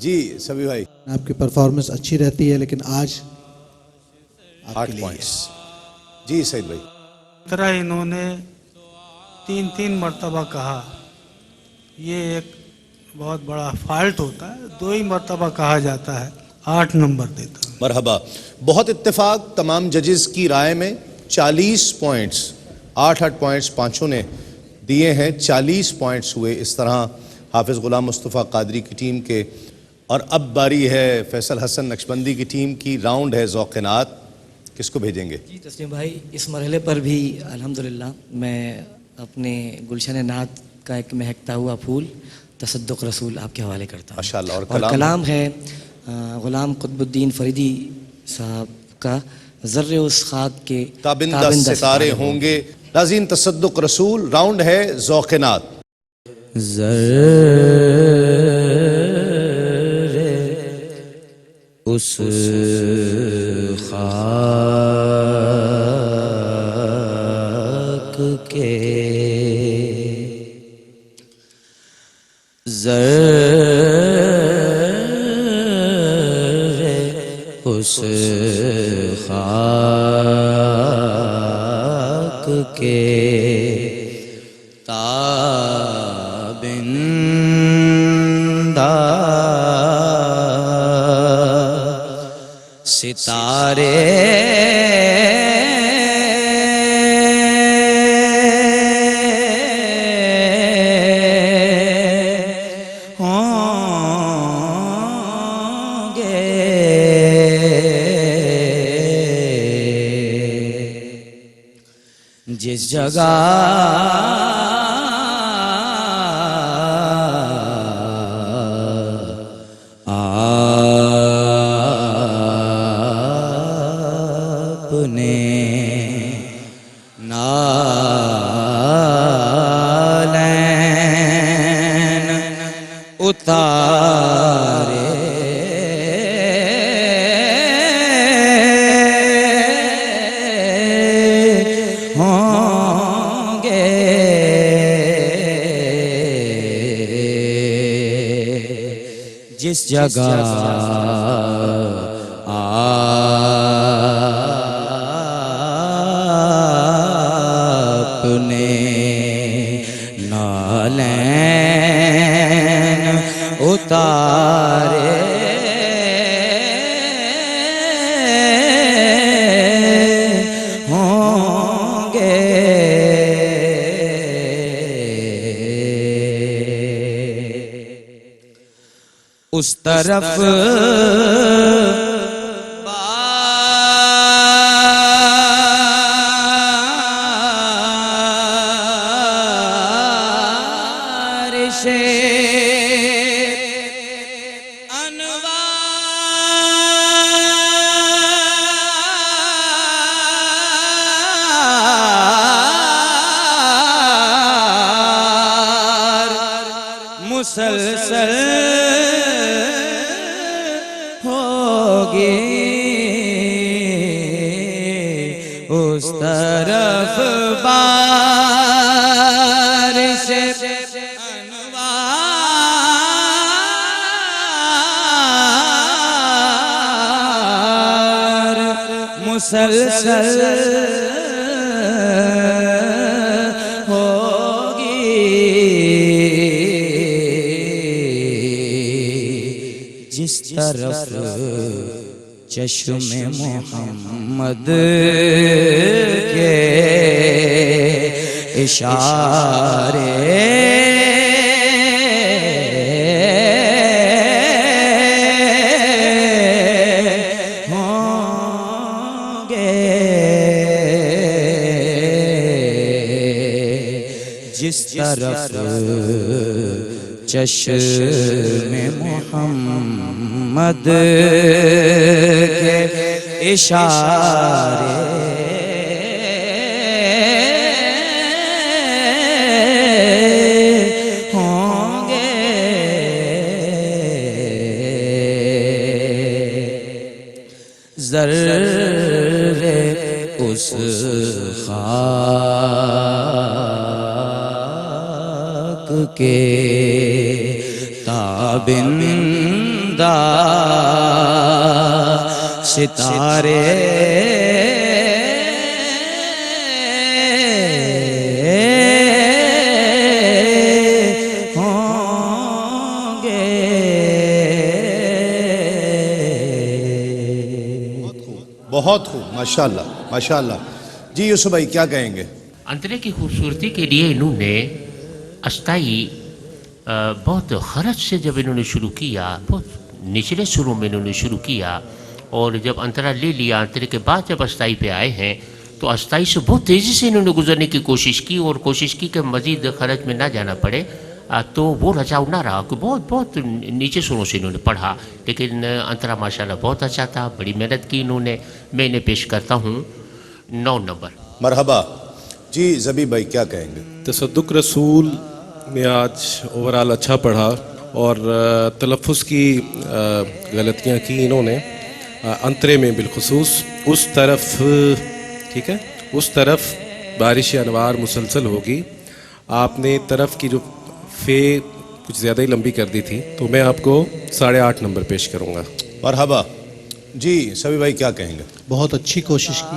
جی سبھی بھائی آپ کی پرفارمنس اچھی رہتی ہے لیکن آج 8 پوائنٹس. جی سعید بھائی. طرح انہوں نے 3 مرتبہ کہا، یہ ایک بہت بڑا فالٹ ہوتا ہے. 2 ہی مرتبہ کہا جاتا ہے. 8 نمبر دیتا ہوں. مرحبا. بہت اتفاق تمام ججز کی رائے میں 40 پوائنٹس 8 پوائنٹس پانچوں نے دیے ہیں. 40 پوائنٹس ہوئے. اس طرح حافظ غلام مصطفیٰ قادری کی ٹیم کے. اور اب باری ہے فیصل حسن نقشبندی کی ٹیم کی. راؤنڈ ہے ذوق نعت. کس کو بھیجیں گے؟ جی تسلیم بھائی، اس مرحلے پر بھی الحمدللہ میں اپنے گلشن نعت کا ایک مہکتا ہوا پھول تصدق رسول آپ کے حوالے کرتا ہوں. ماشاءاللہ. اور کلام ہے غلام قطب الدین فریدی صاحب کا، ذرے اس خاک کے تابندہ ستارے ہوں گے. ناظرین تصدق رسول. راؤنڈ ہے ذوق نعت. اس خاک کے اس خاک کے تابندہ ستارے ہوں گے جس جگہ آپ نے نالین اتارے ہوں گے جس جگہ آپ نے نالین اتارے ہوں گے اس طرف بارش انوار مسلسل ہوگی اس طرف بارش انوار مسلسل ہوگی جس طرف چشم محمد کے اشارے ہوں گے جس طرف چشم محمد کے اشارے ہوں گے ذرے اس خاک کے تابندہ خدا ستارے ہوں گے. بہت خوب ماشاءاللہ ماشاءاللہ. جی یوسف بھائی کیا کہیں گے؟ انترے کی خوبصورتی کے لیے انہوں نے استائی بہت خرچ سے جب انہوں نے شروع کیا، بہت نچلے سروں میں انہوں نے شروع کیا، اور جب انترا لے لیا، انترے کے بعد جب استائی پہ آئے ہیں تو استائی سے بہت تیزی سے انہوں نے گزرنے کی کوشش کی، اور کوشش کی کہ مزید خرچ میں نہ جانا پڑے. تو وہ رچاؤ نہ رہا کہ بہت نیچے سروں سے انہوں نے پڑھا، لیکن انترا ماشاءاللہ بہت اچھا تھا، بڑی محنت کی انہوں نے. میں انہیں پیش کرتا ہوں 9 نمبر. مرحبا. جی زبی بھائی کیا کہیں گے؟ تصدق رسول میں آج اوورال اچھا پڑھا، اور تلفظ کی غلطیاں کی انہوں نے انترے میں بالخصوص. اس طرف ٹھیک ہے، اس طرف بارش انوار مسلسل ہوگی. آپ نے طرف کی جو فے کچھ زیادہ ہی لمبی کر دی تھی، تو میں آپ کو 8.5 نمبر پیش کروں گا. مرحبا. جی سبھی بھائی کیا کہیں گے؟ بہت اچھی کوشش کی،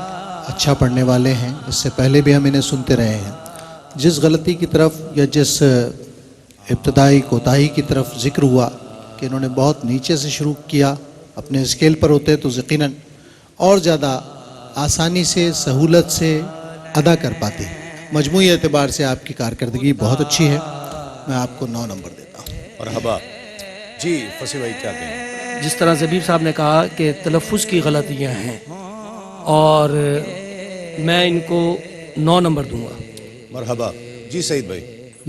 اچھا پڑھنے والے ہیں، اس سے پہلے بھی ہم انہیں سنتے رہے ہیں. جس غلطی کی طرف یا جس ابتدائی کوتاہی کی طرف ذکر ہوا کہ انہوں نے بہت نیچے سے شروع کیا، اپنے اسکیل پر ہوتے تو یقیناً اور زیادہ آسانی سے سہولت سے ادا کر پاتے. مجموعی اعتبار سے آپ کی کارکردگی بہت اچھی ہے، میں آپ کو 9 نمبر دیتا ہوں. مرحبا. جی فصیح بھائی کیا کہیں گے؟ جس طرح زبیر صاحب نے کہا کہ تلفظ کی غلطیاں ہیں، اور میں ان کو 9 نمبر دوں گا. مرحبا. جی سعید بھائی.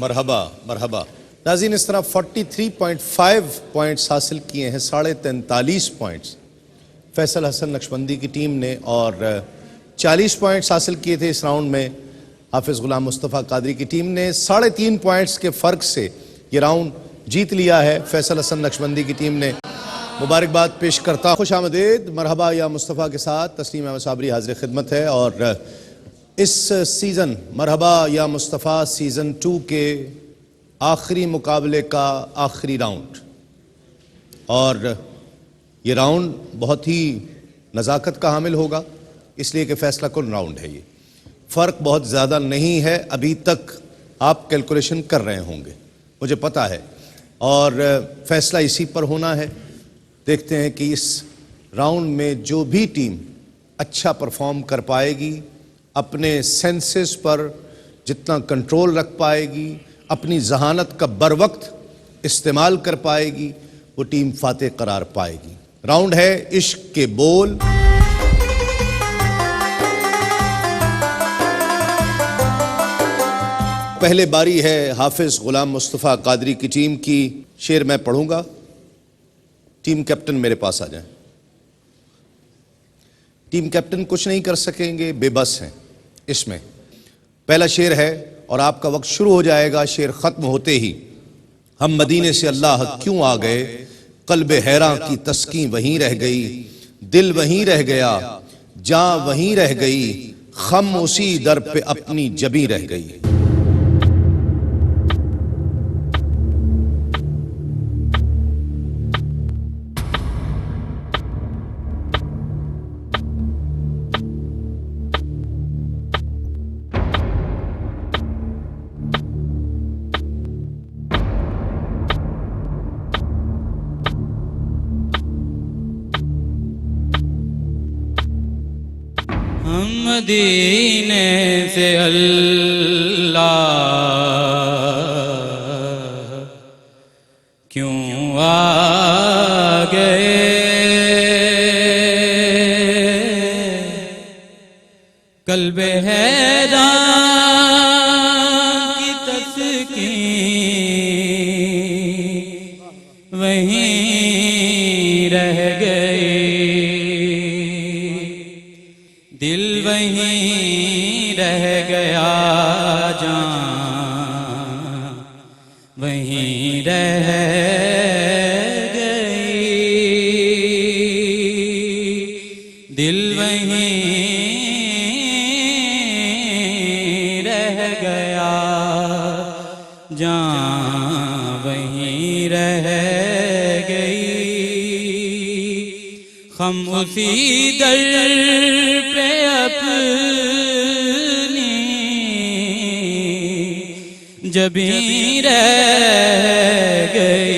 مرحبا مرحبا. ناظرین اس طرح 43.5 پوائنٹس حاصل کیے ہیں، 43.5 پوائنٹس فیصل حسن نقشبندی کی ٹیم نے، اور 40 پوائنٹس حاصل کیے تھے اس راؤنڈ میں حافظ غلام مصطفیٰ قادری کی ٹیم نے. 3.5 پوائنٹس کے فرق سے یہ راؤنڈ جیت لیا ہے فیصل حسن نقشبندی کی ٹیم نے. مبارکباد پیش کرتا ہوں. خوش آمدید. مرحبا یا مصطفیٰ کے ساتھ تسلیم احمد صابری حاضر خدمت ہے، اور اس سیزن مرحبا یا مصطفیٰ سیزن 2 کے آخری مقابلے کا آخری راؤنڈ، اور یہ راؤنڈ بہت ہی نزاکت کا حامل ہوگا، اس لیے کہ فیصلہ کن راؤنڈ ہے. یہ فرق بہت زیادہ نہیں ہے، ابھی تک آپ کیلکولیشن کر رہے ہوں گے، مجھے پتہ ہے، اور فیصلہ اسی پر ہونا ہے. دیکھتے ہیں کہ اس راؤنڈ میں جو بھی ٹیم اچھا پرفارم کر پائے گی، اپنے سینسز پر جتنا کنٹرول رکھ پائے گی، اپنی ذہانت کا بر وقت استعمال کر پائے گی، وہ ٹیم فاتح قرار پائے گی. راؤنڈ ہے عشق کے بول. پہلے باری ہے حافظ غلام مصطفیٰ قادری کی ٹیم کی. شعر میں پڑھوں گا، ٹیم کیپٹن میرے پاس آ جائیں. ٹیم کیپٹن کچھ نہیں کر سکیں گے، بے بس ہیں اس میں. پہلا شعر ہے اور آپ کا وقت شروع ہو جائے گا شعر ختم ہوتے ہی. ہم مدینے سے اللہ کیوں آ گئے، قلب حیراں کی تسکین وہیں رہ گئی، دل وہیں رہ گیا، جاں وہیں رہ گئی، خم اسی در پہ اپنی جبیں رہ گئی. ہم مدینے سے اللہ کیوں آ گئے، قلب حیراں کی تسکین وہیں رہ گئی، دل وہیں رہ گیا، جان وہیں رہ گئی. ہم اسی در پہ اپنی جبیں رہ گئے.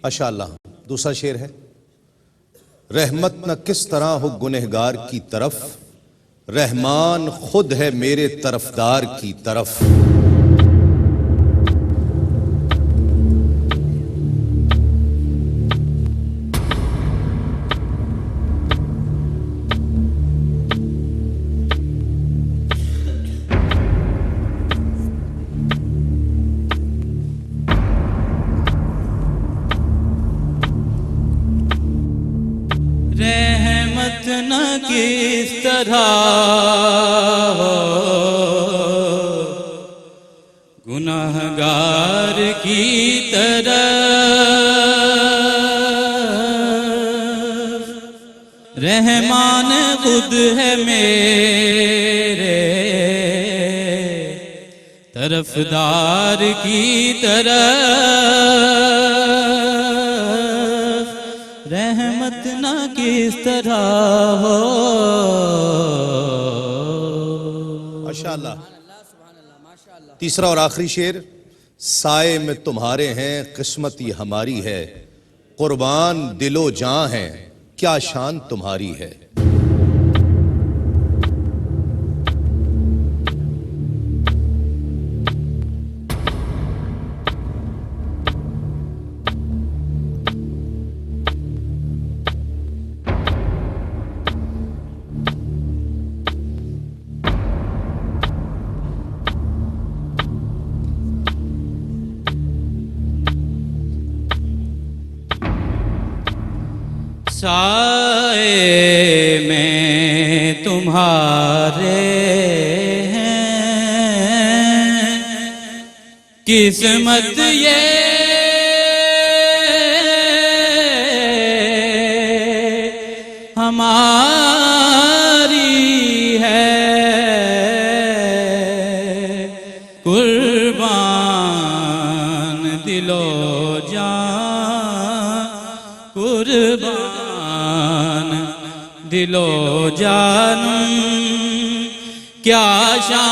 ماشاءاللہ. دوسرا شعر ہے: رحمت نہ کس طرح ہو گنہگار کی طرف، رحمان خود ہے میرے طرفدار کی طرف. رحمت نہ کس طرح گناہگار کی طرف، رحمان خود ہے میرے طرفدار کی طرف، رحمت نہ کس طرح ہو. ماشاءاللہ. تیسرا اور آخری شعر: سائے میں تمہارے ہیں قسمت یہ ہماری ہے، قربان دل و جاں ہیں کیا شان تمہاری ہے. سائے میں تمہارے ہیں قسمت یہ ہماری ہے، قربان دل و جان، قربان دل و جان کیا شان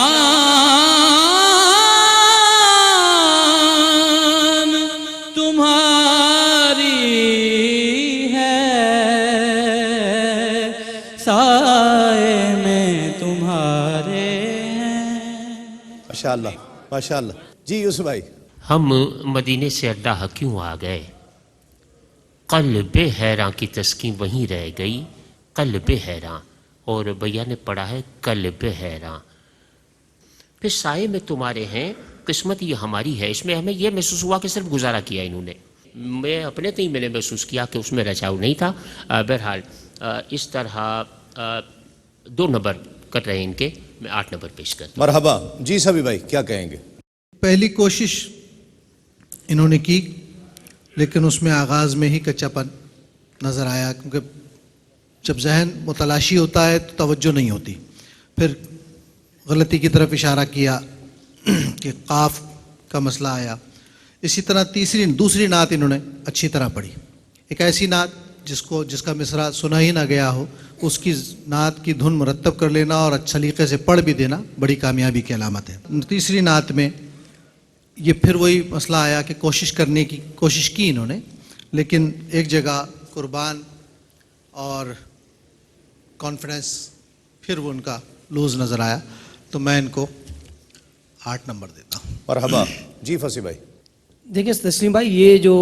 تمہاری ہے، سائے میں تمہارے ہیں. ماشاءاللہ ماشاءاللہ. جی یوسف بھائی. ہم مدینے سے اللہ کیوں آ گئے؟ قلب حیراں کی تسکین وہیں رہ گئی، قلب حیراں. اور بھیا نے پڑھا ہے قلب حیراں. پھر سائے میں تمہارے ہیں قسمت یہ ہماری ہے. اس میں ہمیں یہ محسوس ہوا کہ صرف گزارا کیا انہوں نے. میں اپنے تئیں میں نے محسوس کیا کہ اس میں رچاؤ نہیں تھا. بہرحال اس طرح 2 نمبر کٹ رہے ہیں ان کے، میں 8 نمبر پیش کرتا ہوں. مرحبا. جی سبھی بھائی کیا کہیں گے؟ پہلی کوشش انہوں نے کی لیکن اس میں آغاز میں ہی کچا پن نظر آیا، کیونکہ جب ذہن متلاشی ہوتا ہے تو توجہ نہیں ہوتی. پھر غلطی کی طرف اشارہ کیا کہ قاف کا مسئلہ آیا. اسی طرح دوسری نعت انہوں نے اچھی طرح پڑھی. ایک ایسی نعت جس کا مصرع سنا ہی نہ گیا ہو، اس کی نعت کی دھن مرتب کر لینا اور اچھا طریقے سے پڑھ بھی دینا بڑی کامیابی کی علامت ہے. تیسری نعت میں یہ پھر وہی مسئلہ آیا کہ کوشش کی انہوں نے، لیکن ایک جگہ قربان اور کانفیڈنس پھر وہ ان کا لوز نظر آیا، تو میں ان کو 8 نمبر دیتا ہوں. مرحبا. جی فصیح بھائی. دیکھیں تسلیم بھائی، یہ جو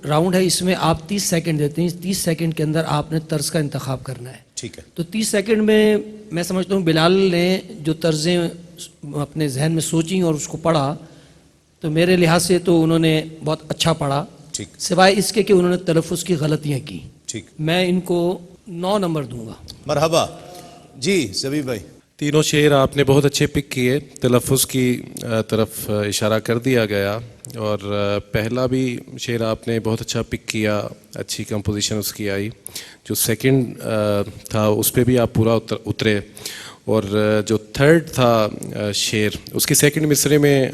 راؤنڈ ہے اس میں آپ 30 سیکنڈ دیتے ہیں. 30 سیکنڈ کے اندر آپ نے طرز کا انتخاب کرنا ہے. ٹھیک ہے. تو 30 سیکنڈ میں سمجھتا ہوں بلال نے جو طرزیں اپنے ذہن میں سوچیں اور اس کو پڑھا، تو میرے لحاظ سے تو انہوں نے بہت اچھا پڑھا، ٹھیک. سوائے اس کے کہ انہوں نے تلفظ کی غلطیاں کی. ٹھیک. میں ان کو 9 نمبر دوں گا. مرحبا. جی زبیب بھائی. تینوں شعر آپ نے بہت اچھے پک کیے. تلفظ کی طرف اشارہ کر دیا گیا، اور پہلا بھی شعر آپ نے بہت اچھا پک کیا، اچھی کمپوزیشن اس کی آئی. جو سیکنڈ تھا اس پہ بھی آپ پورا اترے، اور جو تھرڈ تھا شعر، اس کے سیکنڈ مصرے میں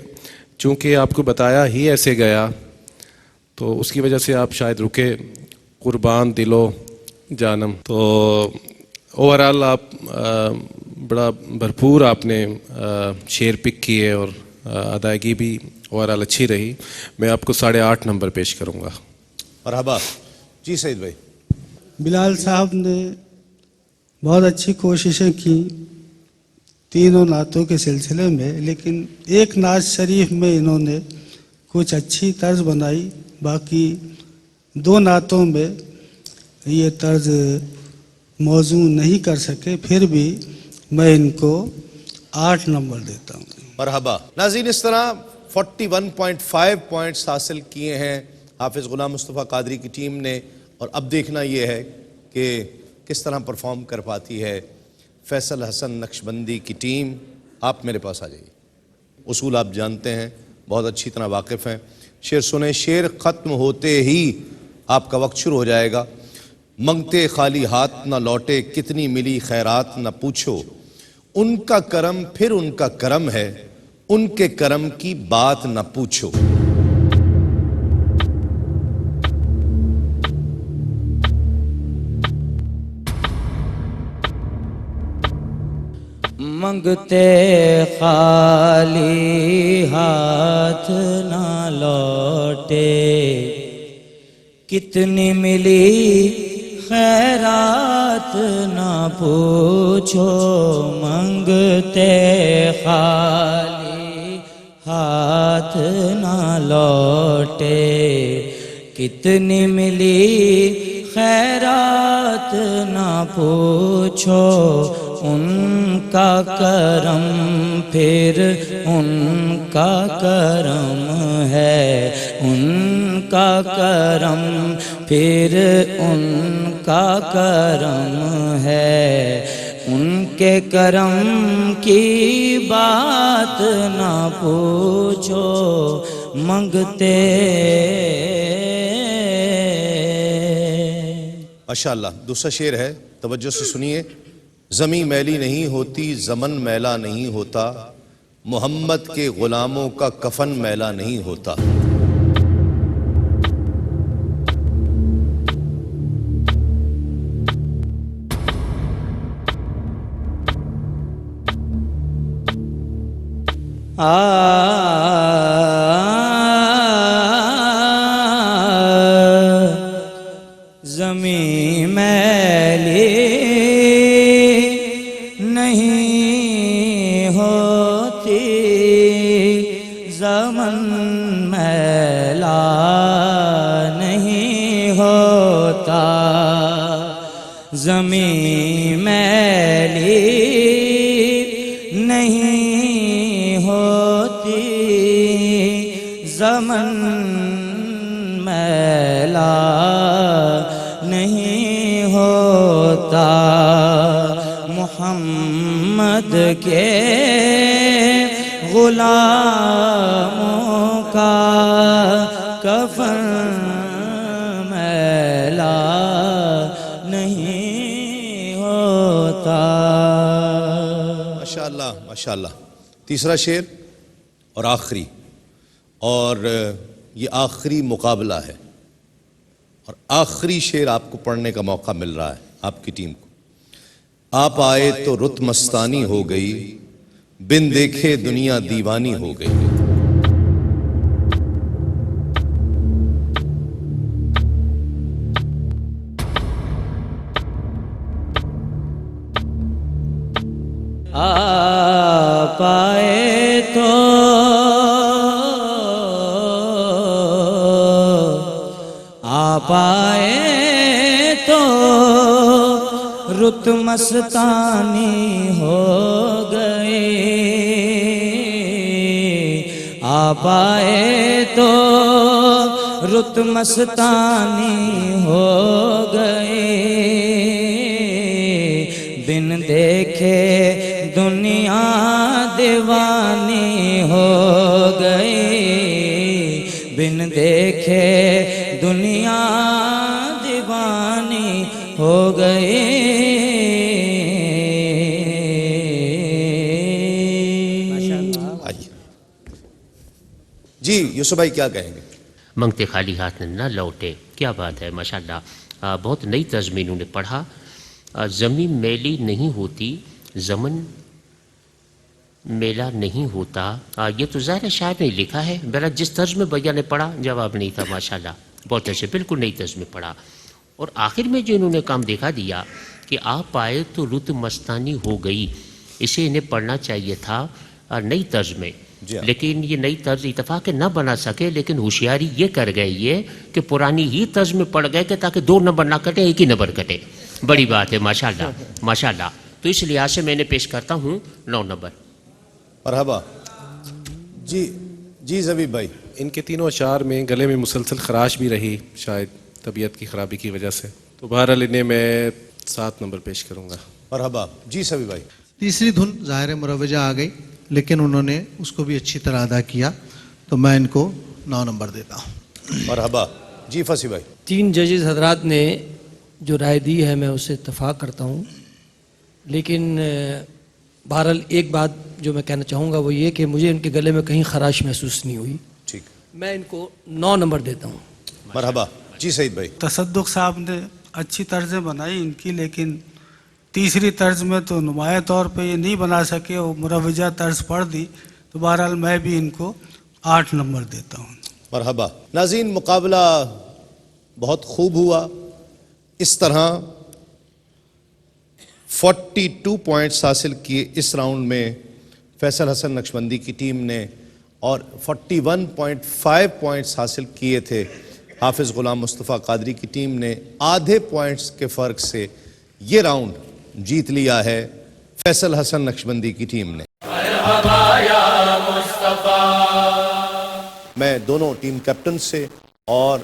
چونکہ آپ کو بتایا ہی ایسے گیا تو اس کی وجہ سے آپ شاید رکے. قربان دلو جانم. تو اوورآل آپ بڑا بھرپور آپ نے شعر پک کیے اور ادائیگی بھی اوورآل اچھی رہی. میں آپ کو 8.5 نمبر پیش کروں گا. مرحبا. جی سعید بھائی. بلال صاحب نے بہت اچھی کوششیں کی تینوں نعتوں کے سلسلے میں، لیکن ایک نعت شریف میں انہوں نے کچھ اچھی طرز بنائی، باقی 2 نعتوں میں یہ طرز موزوں نہیں کر سکے. پھر بھی میں ان کو 8 نمبر دیتا ہوں. مرحبا. ناظرین، اس طرح 41.5 پوائنٹس حاصل کیے ہیں حافظ غلام مصطفیٰ قادری کی ٹیم نے، اور اب دیکھنا یہ ہے کہ کس طرح پرفارم کر پاتی ہے فیصل حسن نقشبندی کی ٹیم. آپ میرے پاس آ جائیے. اصول آپ جانتے ہیں، بہت اچھی طرح واقف ہیں. شعر سنیں. شعر ختم ہوتے ہی آپ کا وقت شروع ہو جائے گا. منگتے خالی ہاتھ نہ لوٹے، کتنی ملی خیرات نہ پوچھو. ان کا کرم پھر ان کا کرم ہے، ان کے کرم کی بات نہ پوچھو. منگتے خالی ہاتھ نہ لوٹے، کتنی ملی خیرات نہ پوچھو. منگتے خالی ہاتھ نہ لوٹے، کتنی ملی خیرات نہ پوچھو. ان کا کرم پھر ان کا کرم ہے، ان کا کرم پھر ان کا کرم ہے. ان کے کرم کی بات نہ پوچھو. منگتے. ماشاءاللہ. دوسرا شعر ہے، توجہ سے سنیے. زمیں میلی نہیں ہوتی، زمن میلا نہیں ہوتا، محمد کے غلاموں کا کفن میلا نہیں ہوتا. زمیں میلی نہیں ہوتی، زمن میلا نہیں ہوتا. زمیں میلی نہیں ہوتی، زمن میلا نہیں ہوتا. محمد کے غلاموں کا کفن میلا نہیں ہوتا. ماشاءاللہ ماشاءاللہ. تیسرا شعر اور آخری، اور یہ آخری مقابلہ ہے، اور آخری شعر آپ کو پڑھنے کا موقع مل رہا ہے آپ کی ٹیم کو. آپ آئے تو رت مستانی ہو گئی، بن دیکھے دنیا دیوانی ہو گئی. آپ آئے تو آپ آئے تو رت مستانی ہو گئے. آپ آئے تو رت مستانی ہو گئے. بن دیکھے دنیا دیوانی ہو گئی. بن دیکھے دنیا دیوانی ہو گئی. جی یوسف بھائی کیا کہیں گے؟ منگتے خالی ہاتھ نہ لوٹے. کیا بات ہے ماشاءاللہ. بہت نئی طرز میں انہوں نے پڑھا. زمین میلی نہیں ہوتی، زمن میلا نہیں ہوتا. یہ تو ظاہر شاعر نے لکھا ہے. میرا جس طرز میں بھیا نے پڑھا جواب نہیں تھا ماشاءاللہ. بہت اچھے، بالکل نئی طرز میں پڑھا. اور آخر میں جو انہوں نے کام دکھا دیا کہ آپ آئے تو رت مستانی ہو گئی، اسے انہیں پڑھنا چاہیے تھا نئی طرز میں. لیکن یہ نئی طرز اتفاق نہ بنا سکے، لیکن ہوشیاری یہ کر گئے یہ کہ پرانی ہی طرز میں پڑھ گئے کہ تاکہ 2 نمبر نہ کٹے، ایک ہی نمبر کٹے. بڑی بات ہے ماشاءاللہ ماشاءاللہ. تو اس لحاظ سے میں نے پیش کرتا ہوں 9 نمبر. مرحبا. جی زبیب بھائی. ان کے تینوں اشعار میں گلے میں مسلسل خراش بھی رہی، شاید طبیعت کی خرابی کی وجہ سے. تو بہرحال انہیں میں 7 نمبر پیش کروں گا. مرحبا. جی سبی بھائی. تیسری دھن ظاہر مروجہ آ گئی، لیکن انہوں نے اس کو بھی اچھی طرح ادا کیا، تو میں ان کو 9 نمبر دیتا ہوں. مرحبا. جی فصیح بھائی. 3 ججز حضرات نے جو رائے دی ہے میں اسے اتفاق کرتا ہوں، لیکن بہرحال ایک بات جو میں کہنا چاہوں گا وہ یہ کہ مجھے ان کے گلے میں کہیں خراش محسوس نہیں ہوئی. ٹھیک. میں ان کو 9 نمبر دیتا ہوں. مرحبا. جی سعید بھائی. تصدق صاحب نے اچھی طرزیں بنائی ان کی، لیکن تیسری طرز میں تو نمایاں طور پہ یہ نہیں بنا سکے، وہ مروجہ طرز پڑھ دی. تو بہرحال میں بھی ان کو 8 نمبر دیتا ہوں. مرحبا. ناظرین، مقابلہ بہت خوب ہوا. اس طرح 42 پوائنٹس حاصل کیے اس راؤنڈ میں فیصل حسن نقشبندی کی ٹیم نے، اور 41.5 پوائنٹس حاصل کیے تھے حافظ غلام مصطفیٰ قادری کی ٹیم نے. آدھے پوائنٹس کے فرق سے یہ راؤنڈ جیت لیا ہے فیصل حسن نقشبندی کی ٹیم نے. میں دونوں ٹیم کیپٹن سے اور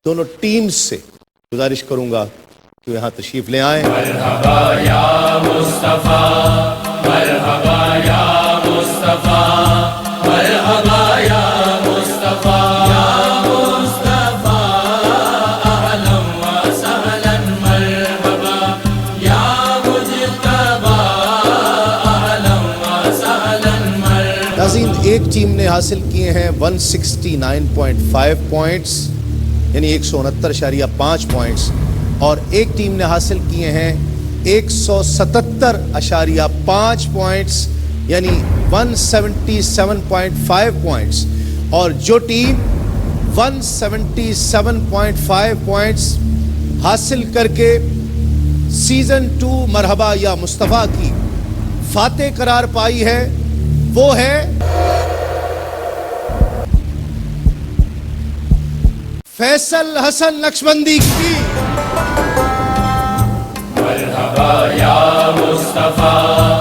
دونوں ٹیمز سے گزارش کروں گا کہ یہاں تشریف لے آئیں. مرحبا یا مصطفیٰ، مرحبا یا مصطفیٰ، مرحبا یا مصطفیٰ، یا مصطفیٰ، اہلا و سہلا مرحبا یا مجتبیٰ، اہلا و سہلا مرحبا. ناظرین، ایک ٹیم نے حاصل کیے ہیں 169.5 پوائنٹس، یعنی 169.5 پوائنٹس، اور ایک ٹیم نے حاصل کیے ہیں 177.5 پوائنٹس، یعنی 177.5 پوائنٹس. اور جو ٹیم 177.5 پوائنٹس حاصل کر کے سیزن 2 مرحبا یا مصطفیٰ کی فاتح قرار پائی ہے، وہ ہے فیصل حسن نقشبندی کی. مرحبا یا مصطفیٰ.